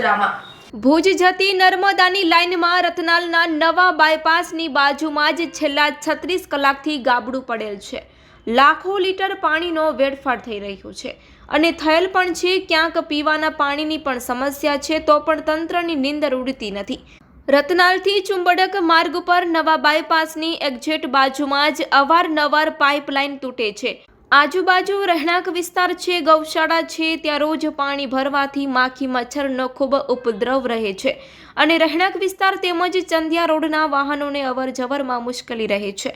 વડોદરામાં ભુજ જતી નર્મદાની લાઇનમાં રતનાલના નવા બાયપાસની બાજુમાં જ છેલ્લા 36 કલાકથી ગાબડું પડેલ છે। લાખો લીટર પાણીનો વેડફાટ થઈ રહ્યો છે અને થયેલ પણ છે। ક્યાંક પીવાના પાણીની પણ સમસ્યા છે, તો પણ તંત્રની નીંદર ઉડતી નથી। રતનાલથી ચુંબડક માર્ગ પર નવા બાયપાસની એક્ઝેટ બાજુમાં જ અવારનવાર પાઇપલાઇન તૂટે છે। આજુબાજુ રહેણાંક વિસ્તાર છે, ગૌશાળા છે, ત્યાં રોજ પાણી ભરવાથી માખી મચ્છરનો ખૂબ ઉપદ્રવ રહે છે અને રહેણાંક વિસ્તાર તેમજ ચંદિયા રોડના વાહનોને અવરજવરમાં મુશ્કેલી રહે છે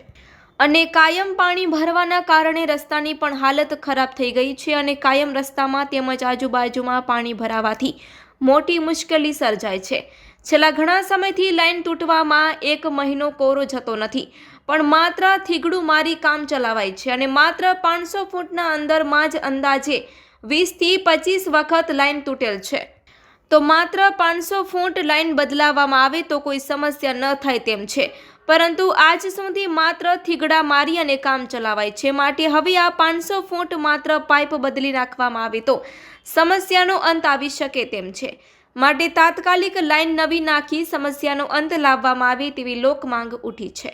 અને કાયમ પાણી ભરવાના કારણે રસ્તાની પણ હાલત ખરાબ થઈ ગઈ છે અને કાયમ રસ્તામાં તેમજ આજુબાજુમાં પાણી ભરાવાથી મોટી મુશ્કેલી સર્જાય છે। છેલ્લા ઘણા સમયથી લાઇન તૂટવામાં 1 મહિનો કોરો જતો નથી, પણ માત્ર થીગડું મારી કામ ચલાવાય છે અને માત્ર 500 ફૂટના અંદરમાં જ અંદાજે 20 થી 25 વખત લાઇન તૂટેલ છે। તો માત્ર 500 ફૂટ લાઇન બદલાવવામાં આવે તો કોઈ સમસ્યા ન થાય તેમ છે, પરંતુ આજ સુધી માત્ર થીગડા મારી અને કામ ચલાવાય છે। માટે હવે આ 500 ફૂટ માત્ર પાઇપ બદલી નાખવામાં આવે તો સમસ્યાનો અંત આવી શકે તેમ છે। માટે તાત્કાલિક લાઇન નવી નાખી સમસ્યાનો અંત લાવવામાં આવે તેવી લોકમાંગ ઉઠી છે।